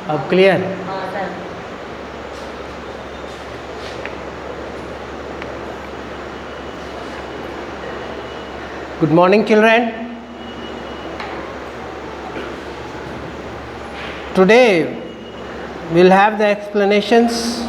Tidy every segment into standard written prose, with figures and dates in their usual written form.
अब क्लियर? हाँ sir. Good morning, children. Today we'll have the explanations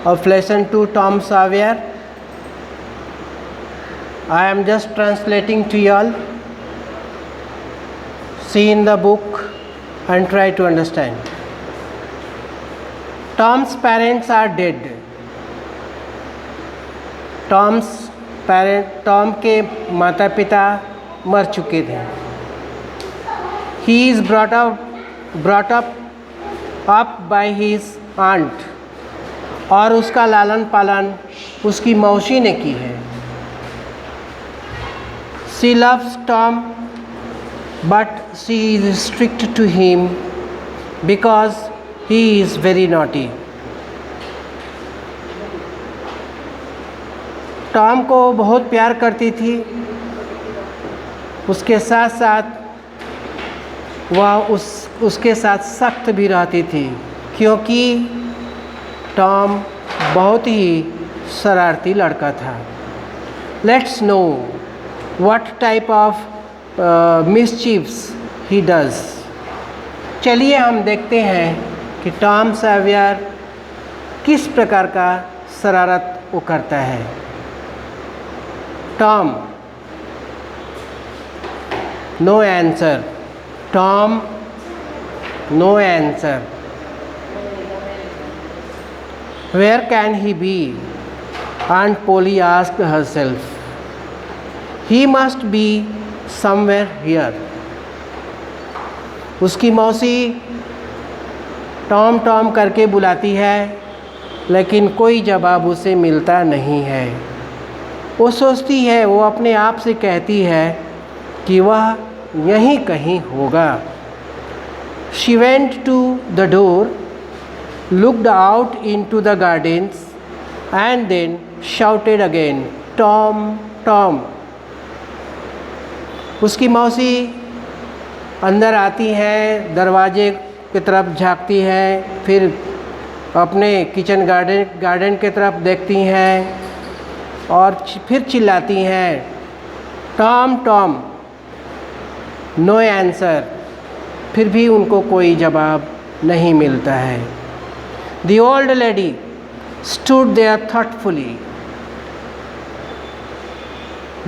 of lesson 2 Tom Sawyer. I am just translating to you all. See in the book and try to understand. Tom's parents are dead. Tom के माता पिता मर चुके थे. He is brought up by his aunt. और उसका लालन पालन उसकी मौसी ने की है. She loves Tom, but she is strict to him because he is very naughty. Tom को बहुत प्यार करती थी. उसके साथ साथ वह उसके साथ सख्त भी रहती थी, क्योंकि टॉम बहुत ही शरारती लड़का था. Let's know what type of मिसचीव्स ही डज. चलिए हम देखते हैं कि टॉम सॉयर किस प्रकार का शरारत वो करता है. Tom, no answer. Tom, no answer. Where can he be? Aunt Polly asked herself. He must be somewhere here. उसकी मौसी टॉम टॉम करके बुलाती है, लेकिन कोई जवाब उसे मिलता नहीं है. वो सोचती है, वो अपने आप से कहती है कि वह यहीं कहीं होगा. She went to the door, looked out into the gardens, and then shouted again, Tom, Tom. उसकी मौसी अंदर आती है, दरवाजे की तरफ झांकती है, फिर अपने किचन गार्डन की तरफ देखती हैं और फिर चिल्लाती हैं, टॉम टॉम. No answer. फिर भी उनको कोई जवाब नहीं मिलता है. The old lady stood there thoughtfully.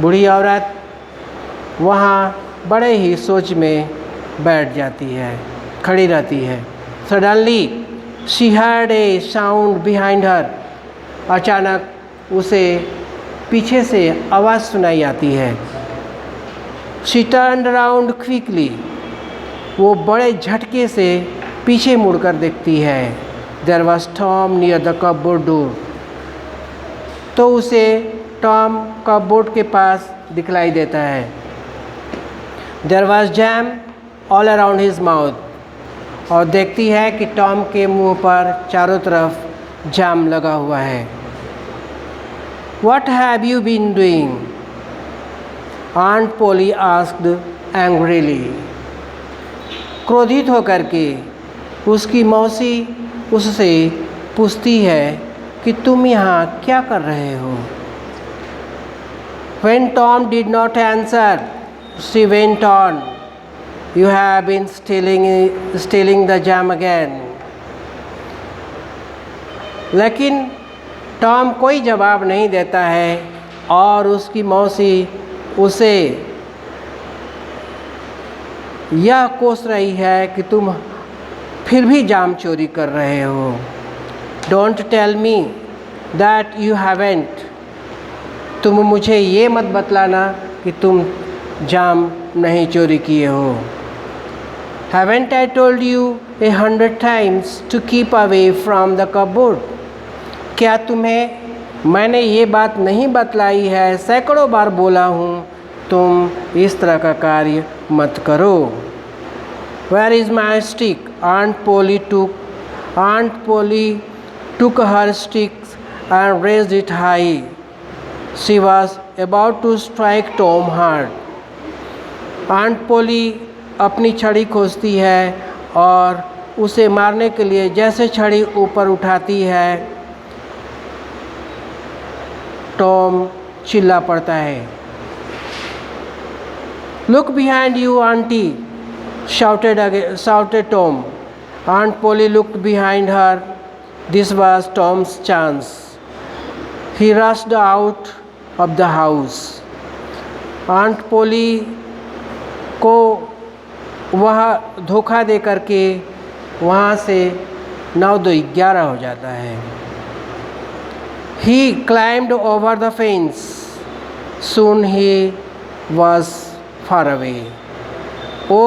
बूढ़ी औरत वहाँ बड़े ही सोच में बैठ जाती है, खड़ी रहती है. Suddenly she heard a sound behind her. अचानक उसे पीछे से आवाज़ सुनाई आती है. She turned around quickly. वो बड़े झटके से पीछे मुड़कर देखती है. There was Tom near the cupboard door. तो उसे टॉम कपबोर्ड के पास दिखलाई देता है. There was jam all around his mouth. और देखती है कि टॉम के मुंह पर चारों तरफ जाम लगा हुआ है. What have you been doing? Aunt Polly asked angrily. क्रोधित होकर के उसकी मौसी उससे पूछती है कि तुम यहाँ क्या कर रहे हो. When Tom did not answer, she went on, You have been stealing the jam again. लेकिन टॉम कोई जवाब नहीं देता है और उसकी मौसी उसे यह कोस रही है कि तुम फिर भी जाम चोरी कर रहे हो. Don't tell me that you haven't. तुम मुझे ये मत बतलाना कि तुम जाम नहीं चोरी किए हो. Haven't I told you 100 times to keep away from the cupboard. क्या तुम्हें मैंने ये बात नहीं बतलाई है, सैकड़ों बार बोला हूँ तुम इस तरह का कार्य मत करो. Where is my stick? Aunt Polly took her stick and raised it high. She was about to strike Tom hard. Aunt Polly अपनी छड़ी खोजती है और उसे मारने के लिए जैसे छड़ी ऊपर उठाती है, टॉम चिल्ला पड़ता है। Look behind you aunty, shouted Tom. Aunt Polly looked behind her. This was Tom's chance. He rushed out of the house. Aunt Polly को वह धोखा दे करके वहाँ से 9-11 हो जाता है। He climbed over the fence. Soon he was far away. वो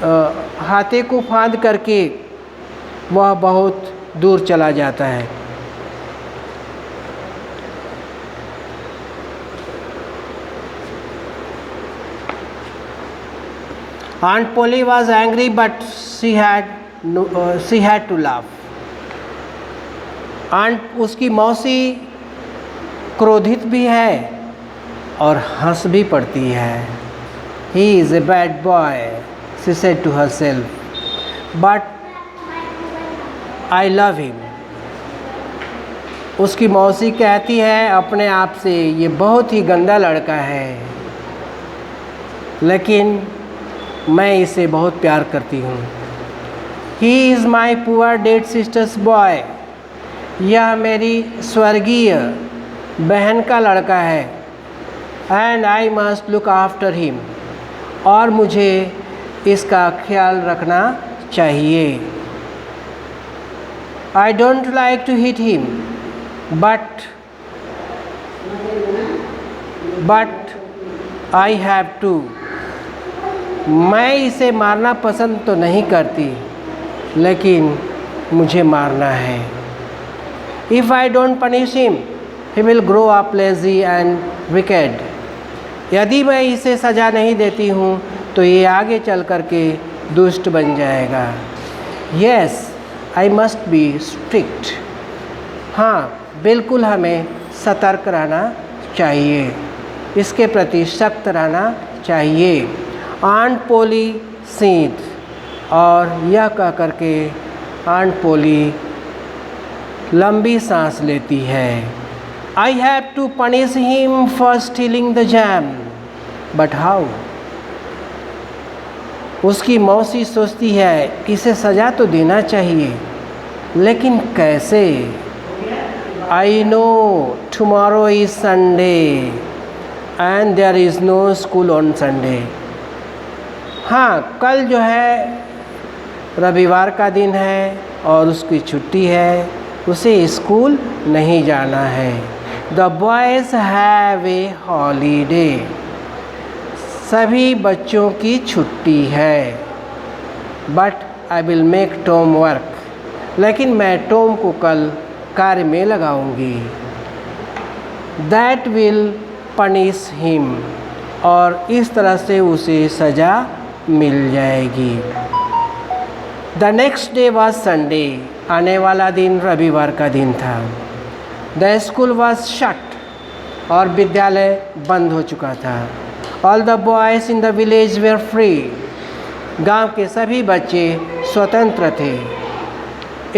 हाथे को फांद करके वह बहुत दूर चला जाता है। Aunt Polly was angry, but she had to laugh. उसकी मौसी क्रोधित भी है और हंस भी पड़ती है। He is a bad boy, she said to herself, but I love him. उसकी मौसी कहती है अपने आप से, ये बहुत ही गंदा लड़का है, लेकिन मैं इसे बहुत प्यार करती हूँ। He is my poor dead sister's boy. यह मेरी स्वर्गीय बहन का लड़का है। And I must look after him. और मुझे इसका ख्याल रखना चाहिए। I don't like to hit him, but I have to. मैं इसे मारना पसंद तो नहीं करती, लेकिन मुझे मारना है। If I don't punish him, he will grow up lazy and wicked. यदि मैं इसे सज़ा नहीं देती हूँ तो ये आगे चल कर के दुष्ट बन जाएगा। Yes, I must be strict. हाँ, बिल्कुल हमें सतर्क रहना चाहिए, इसके प्रति सख्त रहना चाहिए। आंट पोली सीध, और यह कह करके आंट पोली लंबी सांस लेती है। I have to punish him for stealing the jam, but how? उसकी मौसी सोचती है इसे सज़ा तो देना चाहिए, लेकिन कैसे? I know tomorrow is Sunday and there is no school on Sunday. हाँ, कल जो है रविवार का दिन है और उसकी छुट्टी है, उसे स्कूल नहीं जाना है। The boys have a holiday, सभी बच्चों की छुट्टी है। But I will make Tom work, लेकिन मैं टॉम को कल कार्य में लगाऊंगी। दैट विल पनिश हिम, और इस तरह से उसे सज़ा मिल जाएगी। The next day was Sunday, आने वाला दिन रविवार का दिन था। द स्कूल वॉज शट, और विद्यालय बंद हो चुका था। All the boys in the village were free, गांव के सभी बच्चे स्वतंत्र थे।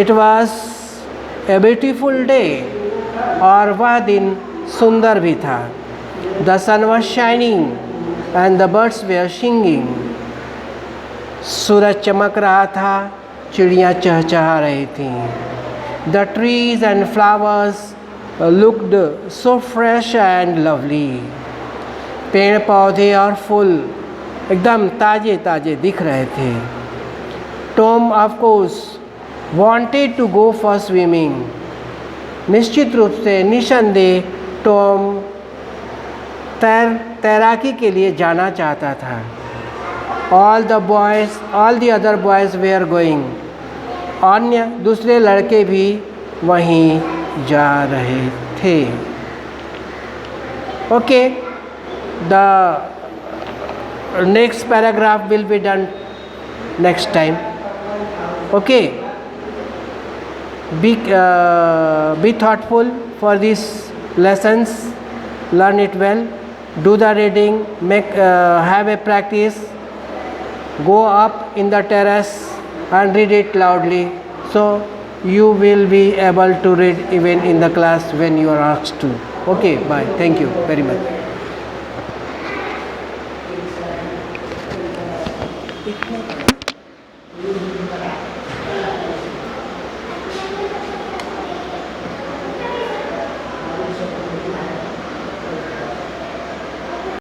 It was a beautiful day, और वह दिन सुंदर भी था। The sun was shining and the birds were singing, सूरज चमक रहा था, चिड़ियाँ चहचहा रही थीं। The trees and flowers looked so fresh and lovely, पेड़ पौधे और फूल एकदम ताज़े ताज़े दिख रहे थे। Tom of course wanted to go for swimming, निश्चित रूप से निसंदेह टॉम तैराकी के लिए जाना चाहता था। all the other boys were going, अन्य दूसरे लड़के भी वहीं जा रहे थे। Okay, the next paragraph will be done next time. Okay, be thoughtful for these lessons, learn it well, do the reading, have a practice, go up in the terrace and read it loudly, so you will be able to read even in the class when you are asked to. Okay, bye. Thank you very much.